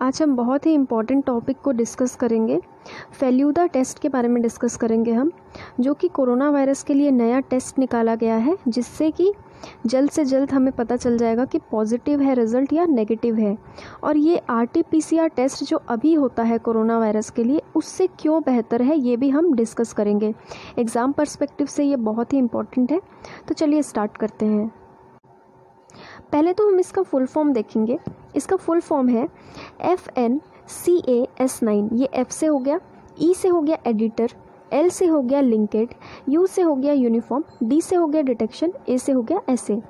आज हम बहुत ही इम्पॉर्टेंट टॉपिक को डिस्कस करेंगे। फेल्यूदा टेस्ट के बारे में डिस्कस करेंगे हम, जो कि कोरोना वायरस के लिए नया टेस्ट निकाला गया है, जिससे कि जल्द से जल्द हमें पता चल जाएगा कि पॉजिटिव है रिज़ल्ट या नेगेटिव है। और ये RT-PCR टेस्ट जो अभी होता है कोरोना वायरस के लिए, उससे क्यों बेहतर है, ये भी हम डिस्कस करेंगे। एग्ज़ाम पर्सपेक्टिव से ये बहुत ही इम्पॉर्टेंट है। तो चलिए स्टार्ट करते हैं। पहले तो हम इसका फुल फॉर्म देखेंगे। इसका फुल फॉर्म है FNCAS9। ये F से हो गया, E से हो गया एडिटर, L से हो गया लिंकेड, U से हो गया यूनिफॉर्म, D से हो गया डिटेक्शन, A से हो गया एसे।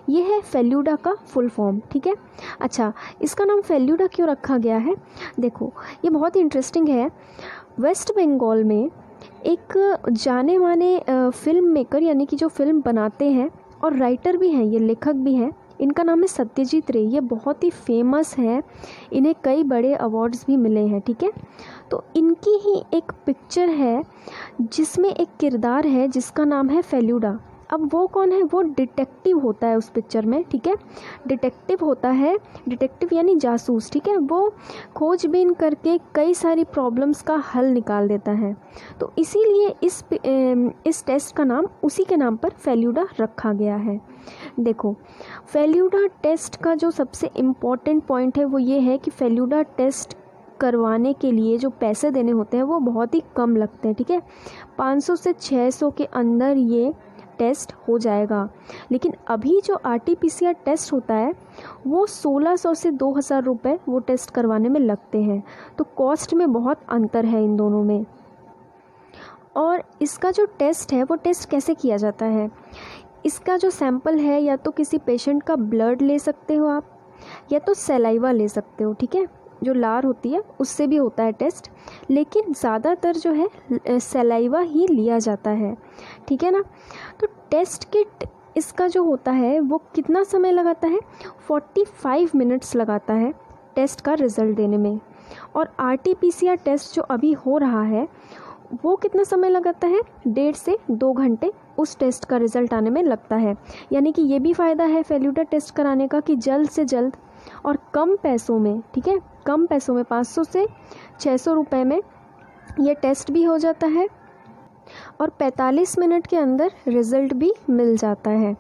ये है फेल्यूडा का फुल फॉर्म, ठीक है। अच्छा, इसका नाम फेल्यूडा क्यों रखा गया है? देखो, ये बहुत ही इंटरेस्टिंग है। वेस्ट बंगाल में एक जाने माने फिल्म मेकर, यानी कि जो फिल्म बनाते हैं और राइटर भी हैं, ये लेखक भी हैं, इनका नाम है सत्यजीत रे। ये बहुत ही फेमस है, इन्हें कई बड़े अवार्ड्स भी मिले हैं, ठीक है। तो इनकी ही एक पिक्चर है जिसमें एक किरदार है जिसका नाम है फेल्यूडा। अब वो कौन है? वो डिटेक्टिव होता है उस पिक्चर में, ठीक है। डिटेक्टिव होता है, डिटेक्टिव यानी जासूस, ठीक है। वो खोजबीन करके कई सारी प्रॉब्लम्स का हल निकाल देता है। तो इसीलिए इस टेस्ट का नाम उसी के नाम पर फेल्यूडा रखा गया है। देखो, फेल्यूडा टेस्ट का जो सबसे इम्पॉर्टेंट पॉइंट है वो ये है कि फेल्यूडा टेस्ट करवाने के लिए जो पैसे देने होते हैं वो बहुत ही कम लगते हैं, ठीक है। 500 से 600 के अंदर ये टेस्ट हो जाएगा। लेकिन अभी जो RT-PCR टेस्ट होता है वो 1600 से 2000 रुपये वो टेस्ट करवाने में लगते हैं। तो कॉस्ट में बहुत अंतर है इन दोनों में। और इसका जो टेस्ट है वो टेस्ट कैसे किया जाता है? इसका जो सैंपल है, या तो किसी पेशेंट का ब्लड ले सकते हो आप, या तो सलाइवा ले सकते हो, ठीक है। जो लार होती है उससे भी होता है टेस्ट, लेकिन ज़्यादातर जो है सलाइवा ही लिया जाता है, ठीक है ना। तो टेस्ट किट इसका जो होता है वो कितना समय लगाता है? 45 मिनट्स लगाता है टेस्ट का रिज़ल्ट देने में। और RT-PCR टेस्ट जो अभी हो रहा है वो कितना समय लगाता है? 1.5 से 2 घंटे उस टेस्ट का रिज़ल्ट आने में लगता है। यानी कि ये भी फ़ायदा है फेल्यूडा टेस्ट कराने का कि जल्द से जल्द और कम पैसों में, ठीक है, कम पैसों में 500 से 600 रुपये में ये टेस्ट भी हो जाता है और 45 मिनट के अंदर रिज़ल्ट भी मिल जाता है,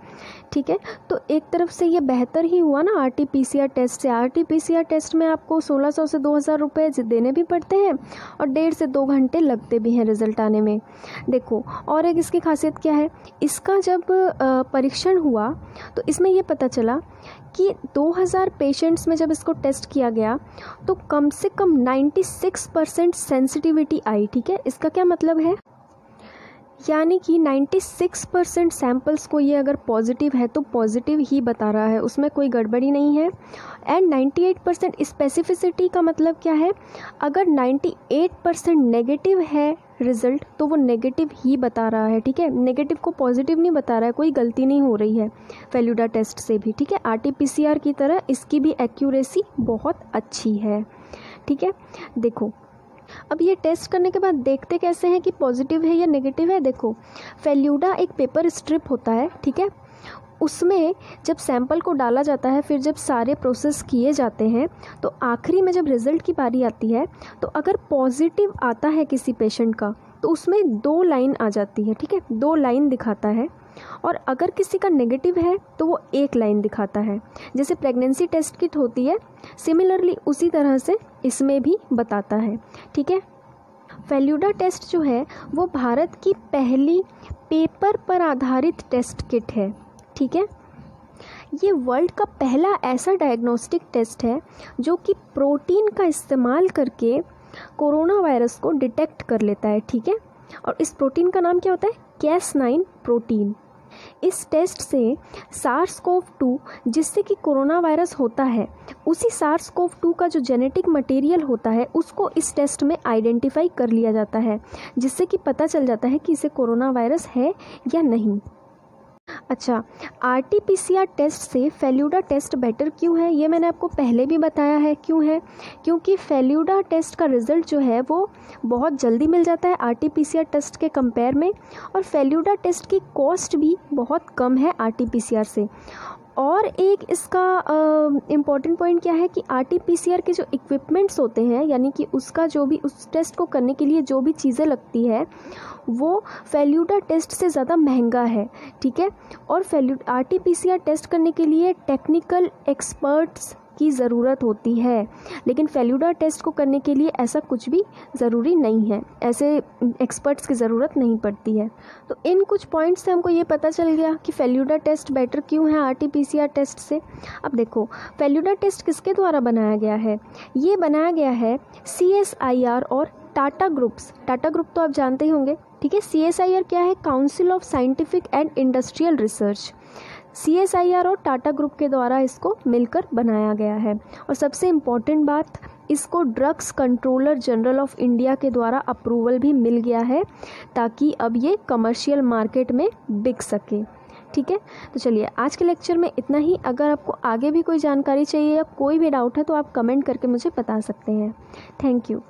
ठीक है। तो एक तरफ से ये बेहतर ही हुआ ना RT-PCR टेस्ट से। RT-PCR टेस्ट में आपको 1600 से 2000 रुपये देने भी पड़ते हैं और 1.5 से 2 घंटे लगते भी हैं रिज़ल्ट आने में। देखो, और एक इसकी खासियत क्या है, इसका जब परीक्षण हुआ तो इसमें ये पता चला कि 2000 पेशेंट्स में जब इसको टेस्ट किया गया तो कम से कम 96% सेंसिटिविटी आई, ठीक है। इसका क्या मतलब है? यानी कि 96% सैंपल्स को ये अगर पॉजिटिव है तो पॉजिटिव ही बता रहा है, उसमें कोई गड़बड़ी नहीं है। एंड 98% स्पेसिफिसिटी का मतलब क्या है? अगर 98% नेगेटिव है रिज़ल्ट तो वो नेगेटिव ही बता रहा है, ठीक है। नेगेटिव को पॉजिटिव नहीं बता रहा है, कोई गलती नहीं हो रही है फेल्यूडा टेस्ट से भी, ठीक है। RT-PCR की तरह इसकी भी एक्यूरेसी बहुत अच्छी है, ठीक है। देखो, अब ये टेस्ट करने के बाद देखते कैसे हैं कि पॉजिटिव है या नेगेटिव है। देखो, फेल्यूडा एक पेपर स्ट्रिप होता है, ठीक है। उसमें जब सैंपल को डाला जाता है, फिर जब सारे प्रोसेस किए जाते हैं, तो आखिरी में जब रिज़ल्ट की बारी आती है तो अगर पॉजिटिव आता है किसी पेशेंट का तो उसमें 2 लाइन आ जाती है, ठीक है, 2 लाइन दिखाता है। और अगर किसी का नेगेटिव है तो वो 1 लाइन दिखाता है। जैसे प्रेगनेंसी टेस्ट किट होती है, सिमिलरली उसी तरह से इसमें भी बताता है, ठीक है। फेल्यूडा टेस्ट जो है वो भारत की पहली पेपर पर आधारित टेस्ट किट है, ठीक है। ये वर्ल्ड का पहला ऐसा डायग्नोस्टिक टेस्ट है जो कि प्रोटीन का इस्तेमाल करके कोरोना वायरस को डिटेक्ट कर लेता है, ठीक है। और इस प्रोटीन का नाम क्या होता है? Cas9 protein. इस टेस्ट से SARS-CoV-2 जिससे कि कोरोना वायरस होता है, उसी SARS-CoV-2 का जो जेनेटिक मटेरियल होता है उसको इस टेस्ट में आइडेंटिफाई कर लिया जाता है, जिससे कि पता चल जाता है कि इसे कोरोना वायरस है या नहीं। अच्छा, RT-PCR टेस्ट से फेल्यूडा टेस्ट बेटर क्यों है? ये मैंने आपको पहले भी बताया है क्यों है। क्योंकि फेल्यूडा टेस्ट का रिज़ल्ट जो है वो बहुत जल्दी मिल जाता है RT-PCR टेस्ट के कंपेयर में, और फेल्यूडा टेस्ट की कॉस्ट भी बहुत कम है RT-PCR से। और एक इसका इम्पॉर्टेंट पॉइंट क्या है कि RT-PCR के जो इक्विपमेंट्स होते हैं, यानी कि उसका जो भी उस टेस्ट को करने के लिए जो भी चीज़ें लगती है वो फेल्यूडा टेस्ट से ज़्यादा महंगा है, ठीक है। और RT-PCR टेस्ट करने के लिए टेक्निकल एक्सपर्ट्स की ज़रूरत होती है, लेकिन फेल्यूडा टेस्ट को करने के लिए ऐसा कुछ भी ज़रूरी नहीं है, ऐसे एक्सपर्ट्स की ज़रूरत नहीं पड़ती है। तो इन कुछ पॉइंट्स से हमको ये पता चल गया कि फेल्यूडा टेस्ट बेटर क्यों है RT-PCR टेस्ट से। अब देखो फेल्यूडा टेस्ट किसके द्वारा बनाया गया है, ये बनाया गया है CSIR और टाटा ग्रुप्स। टाटा ग्रुप तो आप जानते ही होंगे, ठीक है। CSIR क्या है, council of scientific and industrial research. CSIR और टाटा ग्रुप के द्वारा इसको मिलकर बनाया गया है। और सबसे इम्पॉर्टेंट बात, इसको drugs controller general of India के द्वारा अप्रूवल भी मिल गया है, ताकि अब ये कमर्शियल मार्केट में बिक सके, ठीक है। तो चलिए आज के लेक्चर में इतना ही। अगर आपको आगे भी कोई जानकारी चाहिए या कोई भी डाउट है तो आप कमेंट करके मुझे बता सकते हैं। Thank you.